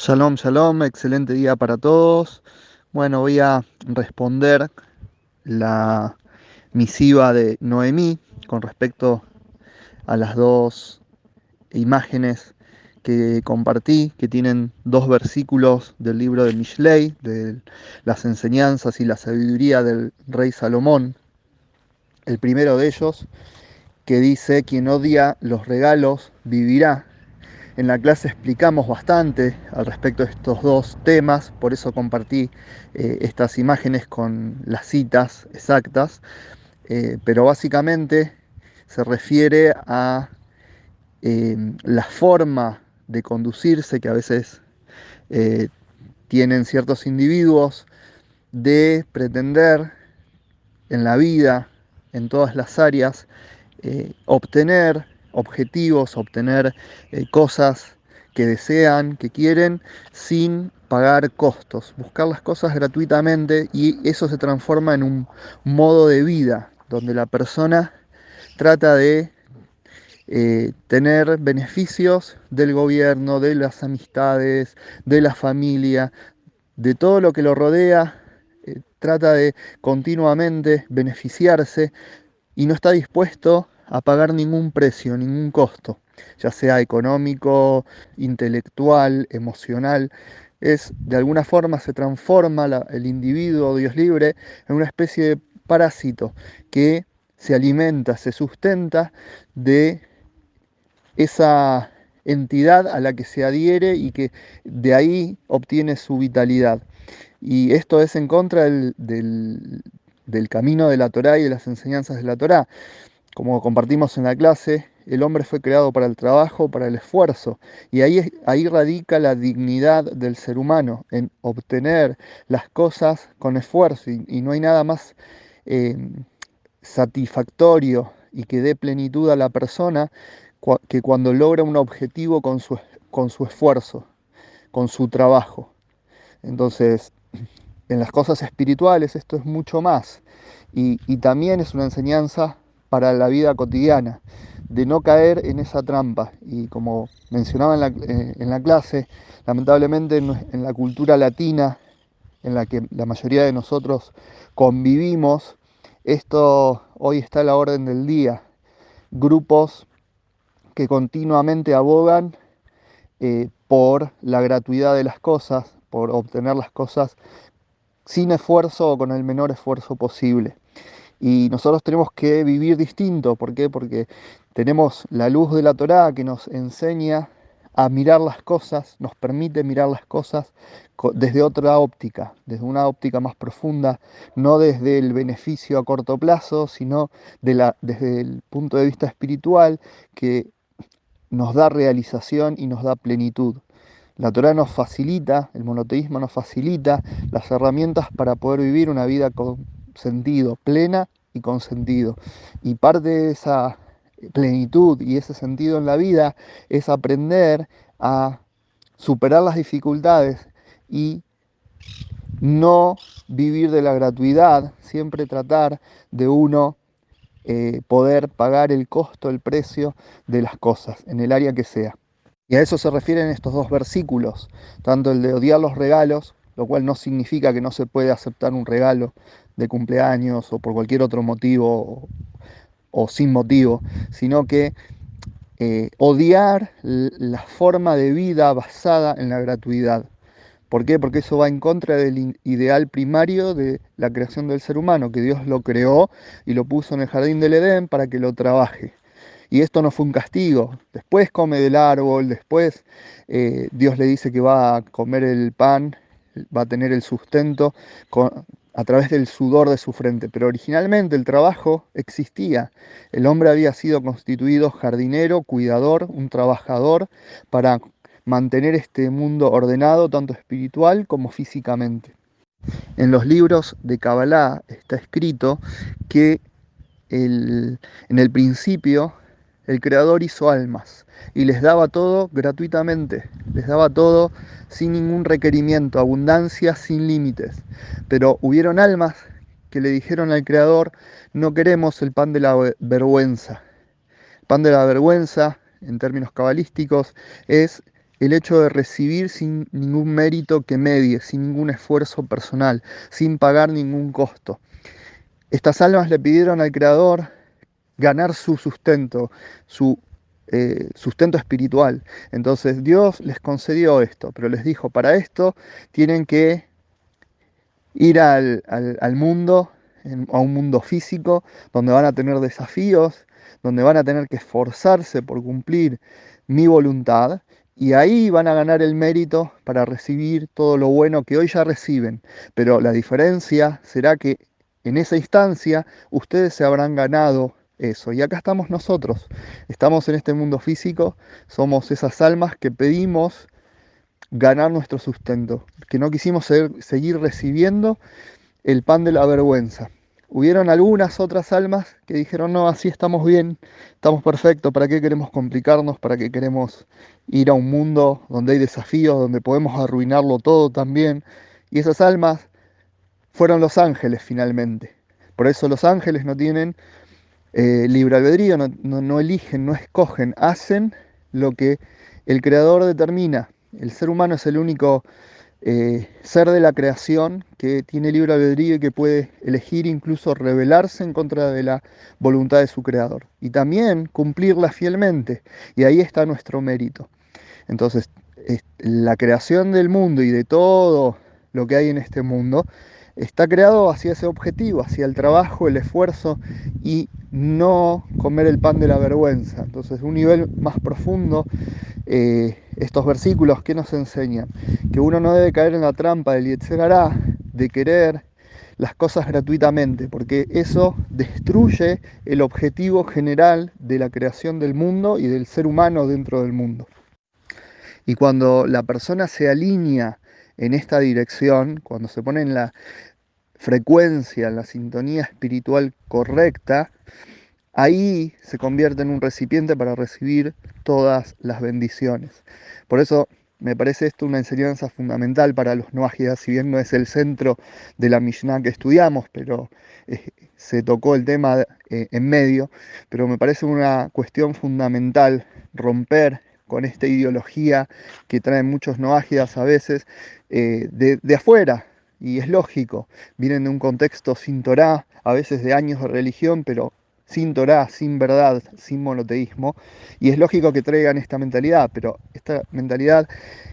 Shalom, shalom, excelente día para todos. Bueno, voy a responder la misiva de Noemí con respecto a las dos imágenes que compartí, que tienen dos versículos del libro de Mishlei, de las enseñanzas y la sabiduría del rey Salomón. El primero de ellos, que dice: quien odia los regalos vivirá. En la clase explicamos bastante al respecto de estos dos temas, por eso compartí estas imágenes con las citas exactas, pero básicamente se refiere a la forma de conducirse que a veces eh, tienen ciertos individuos de pretender en la vida, en todas las áreas, obtener objetivos, obtener cosas que desean, que quieren, sin pagar costos, buscar las cosas gratuitamente, y eso se transforma en un modo de vida donde la persona trata de tener beneficios del gobierno, de las amistades, de la familia, de todo lo que lo rodea, trata de continuamente beneficiarse y no está dispuesto a pagar ningún precio, ningún costo, ya sea económico, intelectual, emocional. De alguna forma se transforma el individuo, Dios libre, en una especie de parásito que se alimenta, se sustenta de esa entidad a la que se adhiere y que de ahí obtiene su vitalidad. Y esto es en contra del camino de la Torá y de las enseñanzas de la Torá. Como compartimos en la clase, el hombre fue creado para el trabajo, para el esfuerzo, y ahí radica la dignidad del ser humano, en obtener las cosas con esfuerzo, y no hay nada más eh, satisfactorio y que dé plenitud a la persona que cuando logra un objetivo con su esfuerzo, con su trabajo. Entonces, en las cosas espirituales esto es mucho más, y también es una enseñanza para la vida cotidiana, de no caer en esa trampa. Y como mencionaba en la clase, lamentablemente en la cultura latina, en la que la mayoría de nosotros convivimos, esto hoy está a la orden del día. Grupos que continuamente abogan por la gratuidad de las cosas, por obtener las cosas sin esfuerzo o con el menor esfuerzo posible. Y nosotros tenemos que vivir distinto. ¿Por qué? Porque tenemos la luz de la Torá que nos enseña a mirar las cosas, nos permite mirar las cosas desde otra óptica, desde una óptica más profunda, no desde el beneficio a corto plazo, sino desde el punto de vista espiritual, que nos da realización y nos da plenitud. La Torá nos facilita, el monoteísmo nos facilita las herramientas para poder vivir una vida con sentido, plena y con sentido. Y parte de esa plenitud y ese sentido en la vida es aprender a superar las dificultades y no vivir de la gratuidad, siempre tratar de uno poder pagar el costo, el precio de las cosas, en el área que sea. Y a eso se refieren estos dos versículos, tanto el de odiar los regalos, lo cual no significa que no se puede aceptar un regalo de cumpleaños o por cualquier otro motivo o sin motivo, sino que odiar la forma de vida basada en la gratuidad. ¿Por qué? Porque eso va en contra del ideal primario de la creación del ser humano, que Dios lo creó y lo puso en el jardín del Edén para que lo trabaje. Y esto no fue un castigo. Después come del árbol, después Dios le dice que va a comer el pan, va a tener el sustento a través del sudor de su frente. Pero originalmente el trabajo existía. El hombre había sido constituido jardinero, cuidador, un trabajador para mantener este mundo ordenado, tanto espiritual como físicamente. En los libros de Kabbalah está escrito que en el principio el Creador hizo almas y les daba todo gratuitamente, les daba todo sin ningún requerimiento, abundancia sin límites. Pero hubieron almas que le dijeron al Creador: no queremos el pan de la vergüenza. El pan de la vergüenza, en términos cabalísticos, es el hecho de recibir sin ningún mérito que medie, sin ningún esfuerzo personal, sin pagar ningún costo. Estas almas le pidieron al Creador ganar su sustento, su sustento espiritual. Entonces Dios les concedió esto, pero les dijo, para esto tienen que ir al mundo, a un mundo físico, donde van a tener desafíos, donde van a tener que esforzarse por cumplir mi voluntad, y ahí van a ganar el mérito para recibir todo lo bueno que hoy ya reciben. Pero la diferencia será que en esa instancia ustedes se habrán ganado eso. Y acá estamos nosotros, estamos en este mundo físico, somos esas almas que pedimos ganar nuestro sustento, que no quisimos seguir recibiendo el pan de la vergüenza. Hubieron algunas otras almas que dijeron, no, así estamos bien, estamos perfectos, ¿para qué queremos complicarnos? ¿Para qué queremos ir a un mundo donde hay desafíos, donde podemos arruinarlo todo también? Y esas almas fueron los ángeles finalmente. Por eso los ángeles no tienen libre albedrío, no eligen, no escogen, hacen lo que el Creador determina. El ser humano es el único ser de la creación que tiene libre albedrío y que puede elegir incluso rebelarse en contra de la voluntad de su creador y también cumplirla fielmente. Y ahí está nuestro mérito. Entonces, la creación del mundo y de todo lo que hay en este mundo está creado hacia ese objetivo, hacia el trabajo, el esfuerzo y no comer el pan de la vergüenza. Entonces, un nivel más profundo, estos versículos que nos enseñan que uno no debe caer en la trampa del Yetzer Hará, de querer las cosas gratuitamente, porque eso destruye el objetivo general de la creación del mundo y del ser humano dentro del mundo. Y cuando la persona se alinea en esta dirección, cuando se pone en la frecuencia, en la sintonía espiritual correcta, ahí se convierte en un recipiente para recibir todas las bendiciones. Por eso me parece esto una enseñanza fundamental para los noágidas, si bien no es el centro de la Mishnah que estudiamos, pero se tocó el tema en medio, pero me parece una cuestión fundamental romper con esta ideología que traen muchos noágidas a veces de afuera, y es lógico, vienen de un contexto sin Torá, a veces de años de religión, pero sin Torá, sin verdad, sin monoteísmo, y es lógico que traigan esta mentalidad, pero esta mentalidad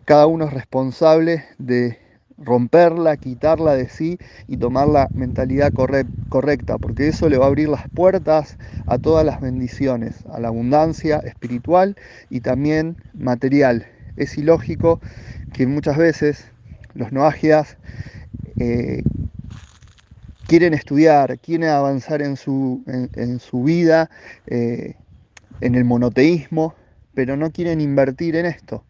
cada uno es responsable de romperla, quitarla de sí y tomar la mentalidad correcta, porque eso le va a abrir las puertas a todas las bendiciones, a la abundancia espiritual y también material. Es ilógico que muchas veces los noágidas eh, quieren estudiar, quieren avanzar en su vida, eh, en el monoteísmo, pero no quieren invertir en esto.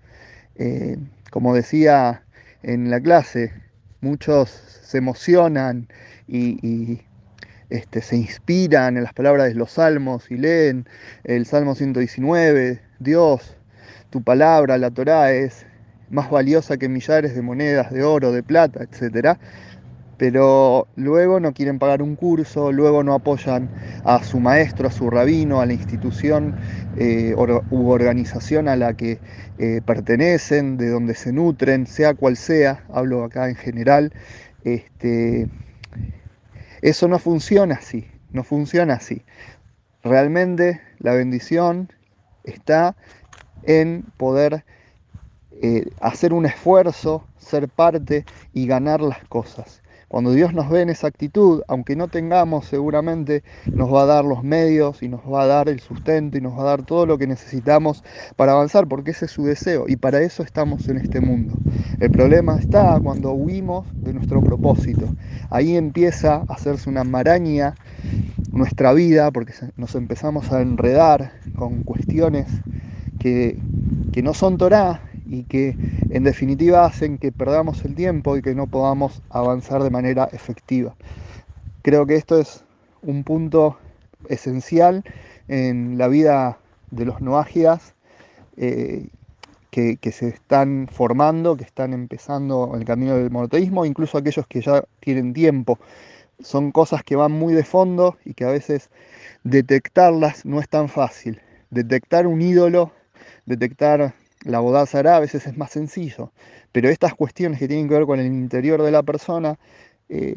Eh, Como decía en la clase, muchos se emocionan y se inspiran en las palabras de los salmos y leen el Salmo 119, Dios, tu palabra, la Torá, es más valiosa que millares de monedas de oro, de plata, etcétera, pero luego no quieren pagar un curso, luego no apoyan a su maestro, a su rabino, a la institución u organización a la que pertenecen, de donde se nutren, sea cual sea, hablo acá en general. Este, Eso no funciona así, no funciona así. Realmente la bendición está en poder hacer un esfuerzo, ser parte y ganar las cosas. Cuando Dios nos ve en esa actitud, aunque no tengamos, seguramente nos va a dar los medios y nos va a dar el sustento y nos va a dar todo lo que necesitamos para avanzar, porque ese es su deseo y para eso estamos en este mundo. El problema está cuando huimos de nuestro propósito. Ahí empieza a hacerse una maraña nuestra vida, porque nos empezamos a enredar con cuestiones que, que no son Torá y que en definitiva hacen que perdamos el tiempo y que no podamos avanzar de manera efectiva. Creo que esto es un punto esencial en la vida de los noágidas eh, que se están formando, que están empezando el camino del monoteísmo, incluso aquellos que ya tienen tiempo. Son cosas que van muy de fondo y que a veces detectarlas no es tan fácil. Detectar un ídolo, detectar la Avodat Zará a veces es más sencillo, pero estas cuestiones que tienen que ver con el interior de la persona eh,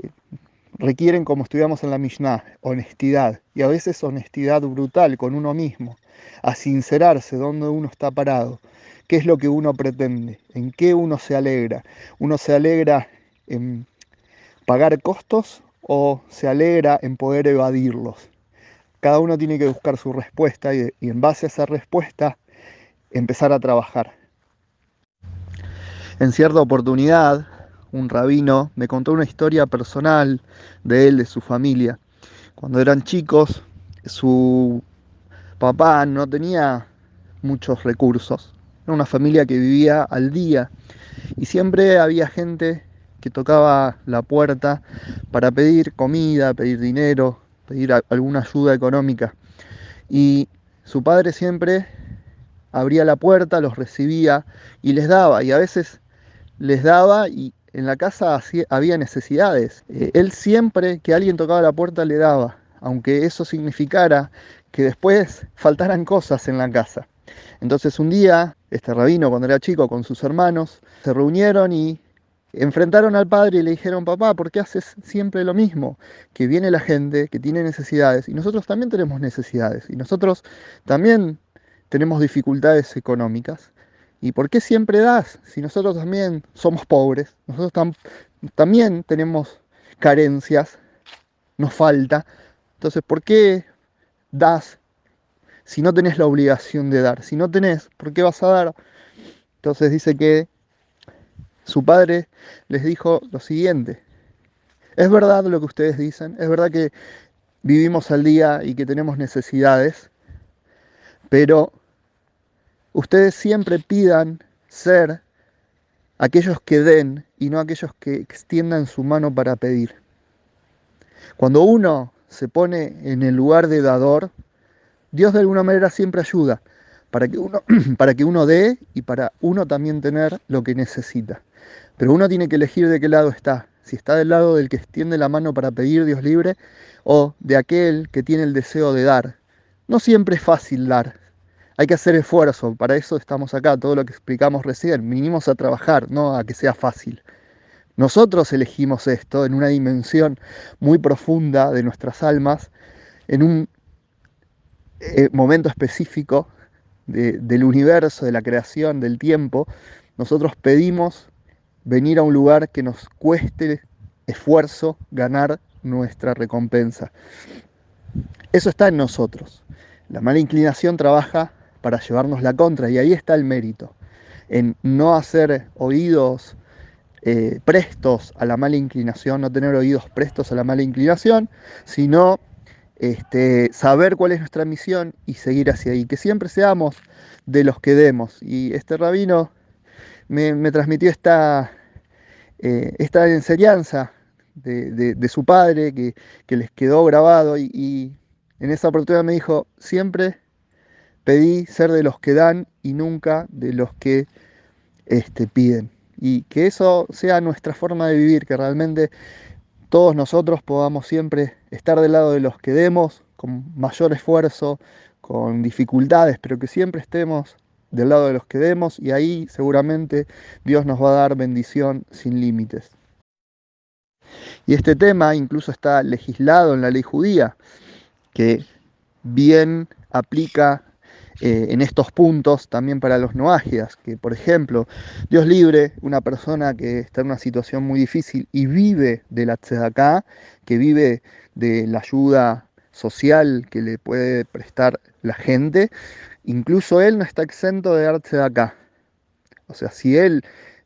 requieren, como estudiamos en la Mishnah, honestidad, y a veces honestidad brutal con uno mismo, a sincerarse dónde uno está parado, qué es lo que uno pretende, en qué uno se alegra. ¿Uno se alegra en pagar costos o se alegra en poder evadirlos? Cada uno tiene que buscar su respuesta y en base a esa respuesta empezar a trabajar. En cierta oportunidad, un rabino me contó una historia personal de él, de su familia. Cuando eran chicos, su papá no tenía muchos recursos. Era una familia que vivía al día y siempre había gente que tocaba la puerta para pedir comida, pedir dinero, pedir alguna ayuda económica. Y su padre siempre abría la puerta, los recibía y les daba. Y a veces les daba y en la casa había necesidades. Él siempre que alguien tocaba la puerta le daba, aunque eso significara que después faltaran cosas en la casa. Entonces un día, este rabino cuando era chico con sus hermanos, se reunieron y enfrentaron al padre y le dijeron, papá, ¿por qué haces siempre lo mismo? Que viene la gente que tiene necesidades y nosotros también tenemos necesidades y nosotros también tenemos dificultades económicas. ¿Y por qué siempre das si nosotros también somos pobres? Nosotros también tenemos carencias, nos falta. Entonces, ¿por qué das si no tenés la obligación de dar? Si no tenés, ¿por qué vas a dar? Entonces dice que su padre les dijo lo siguiente: es verdad lo que ustedes dicen, es verdad que vivimos al día y que tenemos necesidades, pero ustedes siempre pidan ser aquellos que den y no aquellos que extiendan su mano para pedir. Cuando uno se pone en el lugar de dador, Dios de alguna manera siempre ayuda para que uno, para que uno dé y para uno también tener lo que necesita. Pero uno tiene que elegir de qué lado está. Si está del lado del que extiende la mano para pedir, Dios libre, o de aquel que tiene el deseo de dar. No siempre es fácil dar. Hay que hacer esfuerzo. Para eso estamos acá, todo lo que explicamos recién. Vinimos a trabajar, no a que sea fácil. Nosotros elegimos esto en una dimensión muy profunda de nuestras almas, en un momento específico del universo, de la creación, del tiempo. Nosotros pedimos venir a un lugar que nos cueste esfuerzo ganar nuestra recompensa. Eso está en nosotros. La mala inclinación trabaja para llevarnos la contra y ahí está el mérito, en no hacer oídos prestos a la mala inclinación, no tener oídos prestos a la mala inclinación, sino saber cuál es nuestra misión y seguir hacia ahí, que siempre seamos de los que demos. Y este rabino me transmitió esta enseñanza de su padre que les quedó grabado y en esa oportunidad me dijo, siempre pedí ser de los que dan y nunca de los que piden. Y que eso sea nuestra forma de vivir, que realmente todos nosotros podamos siempre estar del lado de los que demos, con mayor esfuerzo, con dificultades, pero que siempre estemos del lado de los que demos y ahí seguramente Dios nos va a dar bendición sin límites. Y este tema incluso está legislado en la ley judía, que bien aplica en estos puntos también para los noágidas, que por ejemplo, Dios libre, una persona que está en una situación muy difícil y vive de la tzedaká, que vive de la ayuda social que le puede prestar la gente, incluso él no está exento de dar tzedaká. O sea, si él,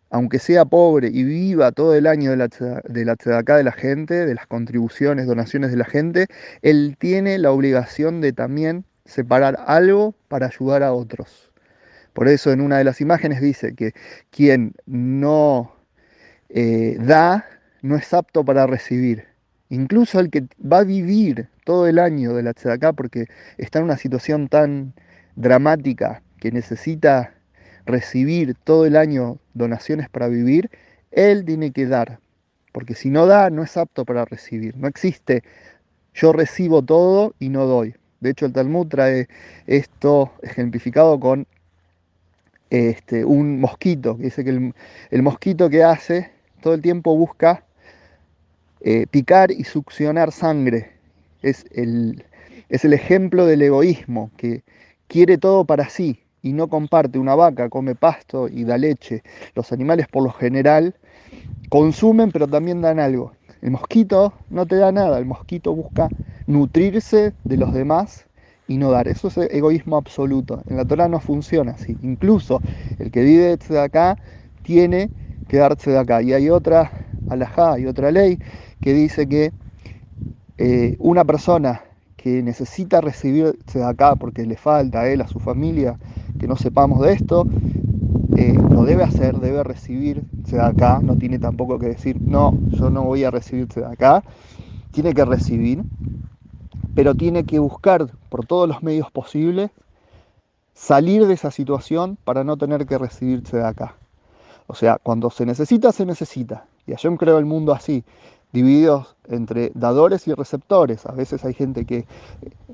aunque sea pobre y viva todo el año de la tzedaká de la gente, de las contribuciones, donaciones de la gente, él tiene la obligación de también separar algo para ayudar a otros. Por eso en una de las imágenes dice que quien no da no es apto para recibir. Incluso el que va a vivir todo el año de la tzedaká porque está en una situación tan dramática que necesita recibir todo el año donaciones para vivir, él tiene que dar, porque si no da, no es apto para recibir. No existe yo recibo todo y no doy. De hecho, el Talmud trae esto ejemplificado con un mosquito, que dice que el mosquito que hace todo el tiempo busca picar y succionar sangre. Es es el ejemplo del egoísmo, que quiere todo para sí y no comparte. Una vaca come pasto y da leche. Los animales por lo general consumen, pero también dan algo. El mosquito no te da nada, el mosquito busca nutrirse de los demás y no dar. Eso es egoísmo absoluto. En la Torah no funciona así. Incluso el que vive de acá tiene que darse de acá. Y hay otra alajá, hay otra ley que dice que una persona que necesita recibirse de acá porque le falta a él, a su familia, que no sepamos de esto, lo debe hacer, debe recibirse de acá, no tiene tampoco que decir, no, yo no voy a recibirse de acá, tiene que recibir, pero tiene que buscar por todos los medios posibles salir de esa situación para no tener que recibirse de acá. O sea, cuando se necesita, se necesita. Y Hashem creó el mundo así, divididos entre dadores y receptores. A veces hay gente que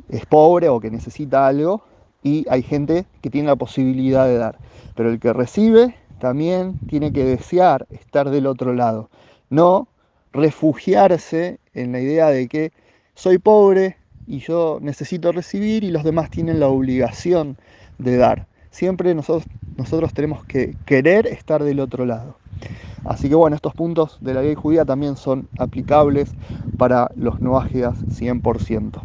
es pobre o que necesita algo y hay gente que tiene la posibilidad de dar. Pero el que recibe también tiene que desear estar del otro lado, no refugiarse en la idea de que soy pobre y yo necesito recibir y los demás tienen la obligación de dar. Siempre nosotros tenemos que querer estar del otro lado. Así que bueno, estos puntos de la ley judía también son aplicables para los noajidas 100%.